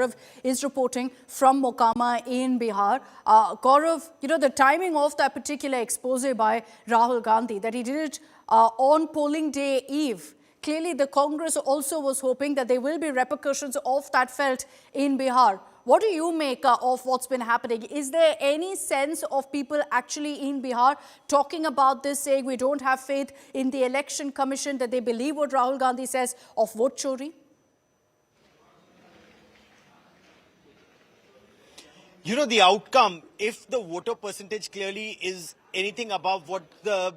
Gaurav is reporting from Mokama in Bihar. Gaurav, the timing of that particular expose by Rahul Gandhi, that he did it on polling day eve. Clearly, the Congress also was hoping that there will be repercussions of that felt in Bihar. What do you make of what's been happening? Is there any sense of people actually in Bihar talking about this, saying we don't have faith in the election commission, that they believe what Rahul Gandhi says of vote chori? The outcome, if the voter percentage clearly is anything above what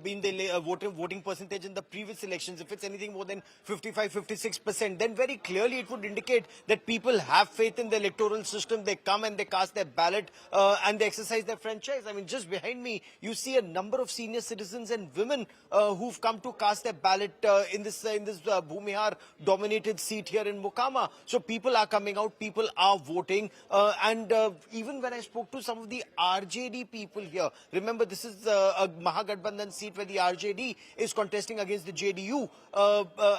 been the voting percentage in the previous elections, if it's anything more than 55-56%, then very clearly it would indicate that people have faith in the electoral system. They come and they cast their ballot and they exercise their franchise. I mean, just behind me, you see a number of senior citizens and women who've come to cast their ballot in this Bhumihar dominated seat here in Mokama. So people are coming out, people are voting, and even when I spoke to some of the RJD people here, remember this is a Mahagathbandhan seat where the RJD is contesting against the JDU,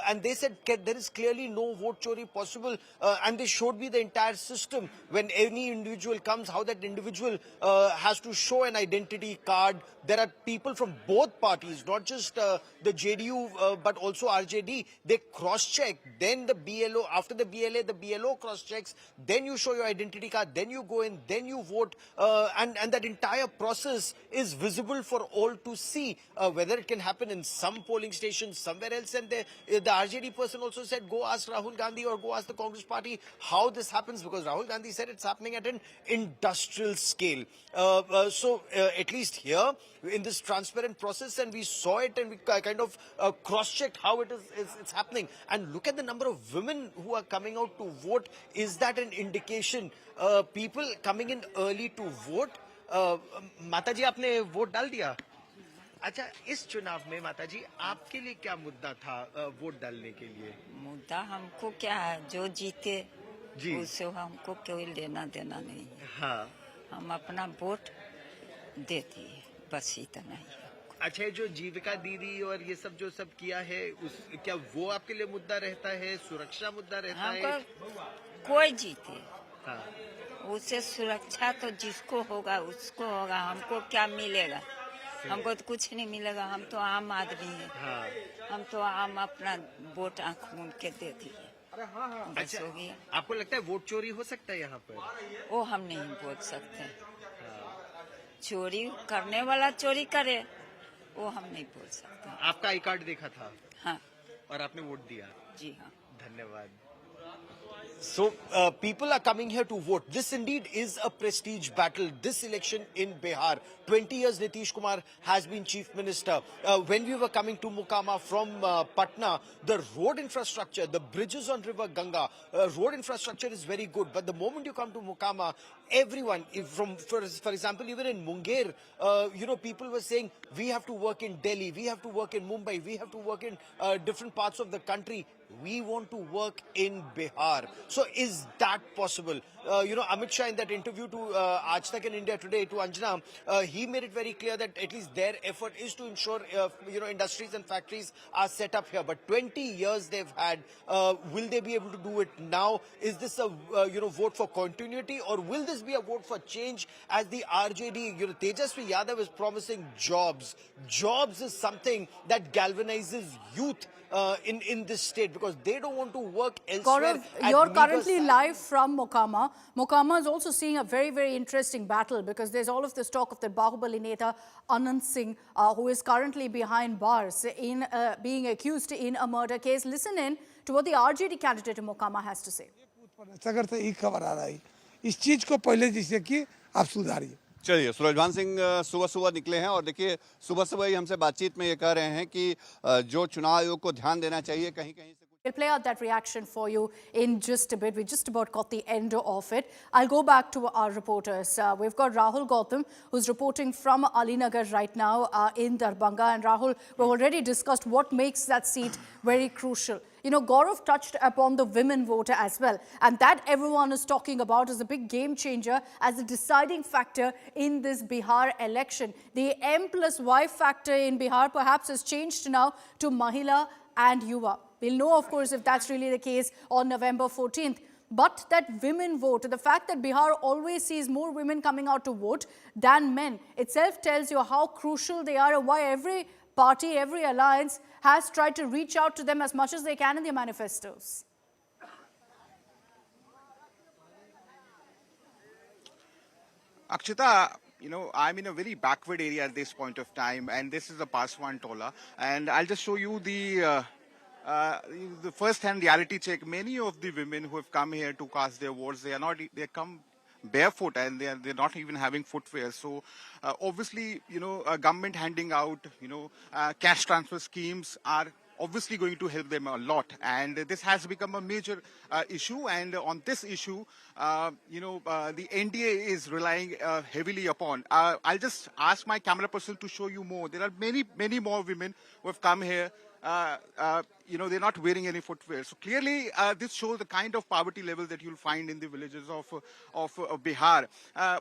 and they said there is clearly no vote chori possible, and they showed me the entire system when any individual comes, how that individual has to show an identity card. There are people from both parties, not just the JDU but also RJD. They cross-check, then the BLO, after the BLO cross-checks, then you show your identity card, then you go in, then you vote, and that entire process is visible for all to see. Whether it can happen in some polling stations somewhere else, and the RJD person also said go ask Rahul Gandhi or go ask the Congress party how this happens, because Rahul Gandhi said it's happening at an industrial scale. So at least here in this transparent process, and we saw it and we kind of cross-checked how it's happening. And look at the number of women who are coming out to vote. Is that an indication? People coming in early to vote. माता जी आपने vote डाल दिया? अच्छा, इस चुनाव में माता जी आपके लिए क्या मुद्दा था वोट डालने के लिए? मुद्दा हमको क्या है, जो जीते जी, उससे हमको कोई लेना देना नहीं है। हाँ, हम अपना वोट देते हैं, बस इतना ही है। अच्छा, जो जीविका दीदी और ये सब जो सब किया है, क्या वो आपके लिए मुद्दा रहता है? सुरक्षा मुद्दा रहता है? कोई जीते, हाँ, उससे सुरक्षा तो जिसको होगा उसको होगा। हमको क्या मिलेगा? हमको तो कुछ नहीं मिलेगा। हम तो आम आदमी हैं। हाँ। हम तो आम अपना वोट आँख मूंद के देते हैं। अच्छा, आपको लगता है वोट चोरी हो सकता है यहाँ पर? वो हम नहीं बोल सकते। चोरी करने वाला चोरी करे, वो हम नहीं बोल सकते। आपका आई कार्ड देखा था? हाँ, और आपने वोट दिया? जी हाँ। धन्यवाद। So people are coming here to vote. This indeed is a prestige battle. This election in Bihar. 20 years Nitish Kumar has been chief minister. When we were coming to Mokama from Patna, the road infrastructure, the bridges on river Ganga, road infrastructure is very good. But the moment you come to Mokama, everyone, for example, even in Munger, people were saying we have to work in Delhi, we have to work in Mumbai, we have to work in different parts of the country. We want to work in Bihar. So is that possible? Amit Shah in that interview to Aaj Tak in India Today to Anjana, he made it very clear that at least their effort is to ensure, industries and factories are set up here. But 20 years they've had. Will they be able to do it now? Is this a, vote for continuity, or will this be a vote for change as the RJD, Tejasvi Yadav is promising jobs. Jobs is something that galvanizes youth in this state, because they don't want to work elsewhere. Gaurav, you're currently live from Mokama. Mokama is also seeing a very, very interesting battle, because there's all of this talk of the Bahubali Neta Anand Singh, who is currently behind bars in being accused in a murder case. Listen in to what the RJD candidate in Mokama has to say. अगर से एक खबर आ रहा है, इस चीज को पहले जैसे कि आप सुधारिए। चलिए, सूरजभान सिंह सुबह सुबह निकले हैं और देखिए सुबह सुबह ही हमसे बातचीत में ये कह रहे हैं कि जो चुनाव आयोग को ध्यान देना चाहिए, कहीं कहीं से We'll play out that reaction for you in just a bit. We just about got the end of it. I'll go back to our reporters. We've got Rahul Gautam, who's reporting from Alinagar right now in Darbhanga. And Rahul, we've already discussed what makes that seat very crucial. Gaurav touched upon the women voter as well. And that everyone is talking about as a big game changer, as a deciding factor in this Bihar election. The M+Y factor in Bihar perhaps has changed now to Mahila and Yuva. We'll know, of course, if that's really the case on November 14th. but that women vote. The fact that Bihar always sees more women coming out to vote than men itself tells you how crucial they are and why every party, every alliance has tried to reach out to them as much as they can in their manifestos. Akshita, I'm in a very backward area at this point of time, and this is the Paswan Tola. And I'll just show you the first-hand reality check. Many of the women who have come here to cast their votes, they come barefoot and they're not even having footwear. So obviously, government handing out, cash transfer schemes are obviously going to help them a lot, and this has become a major issue. And on this issue, the NDA is relying heavily upon. I'll just ask my camera person to show you more. There are many more women who have come here. They're not wearing any footwear. So clearly, this shows the kind of poverty level that you'll find in the villages of Bihar.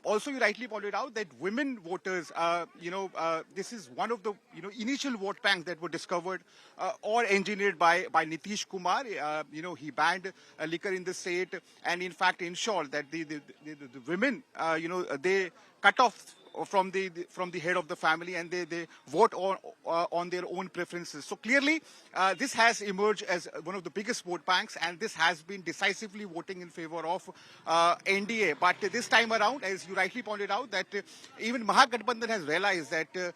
Also, you rightly pointed out that women voters, this is one of the initial vote banks that were discovered or engineered by Nitish Kumar. He banned liquor in the state, and in fact ensured that the women, they cut off from the head of the family, and they vote on their own preferences. So clearly, this has emerged as one of the biggest vote banks, and this has been decisively voting in favor of NDA. But this time around, as you rightly pointed out, that even Mahagathbandhan has realized that the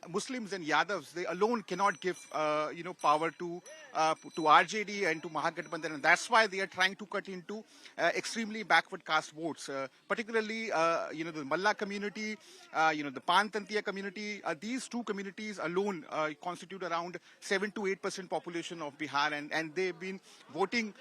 Muslims and Yadavs, they alone cannot give power to RJD and to Mahagathbandhan, and that's why they are trying to cut into extremely backward caste votes, particularly the Malla community, the Pantantiya community. These two communities alone constitute around 7 to 8% population of Bihar, and they've been voting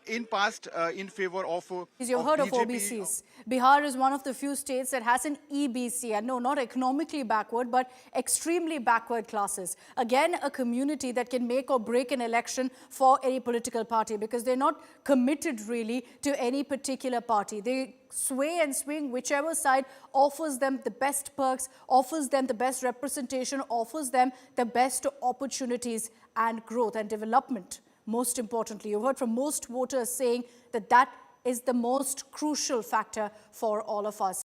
in past in favor of You've heard of BJP. OBCs. Bihar is one of the few states that has an EBC, and no, not economically backward, but extremely backward classes. Again, a community that can make or break an election for any political party, because they're not committed really to any particular party. They sway and swing whichever side offers them the best perks, offers them the best representation, offers them the best opportunities and growth and development. Most importantly, you've heard from most voters saying that that is the most crucial factor for all of us.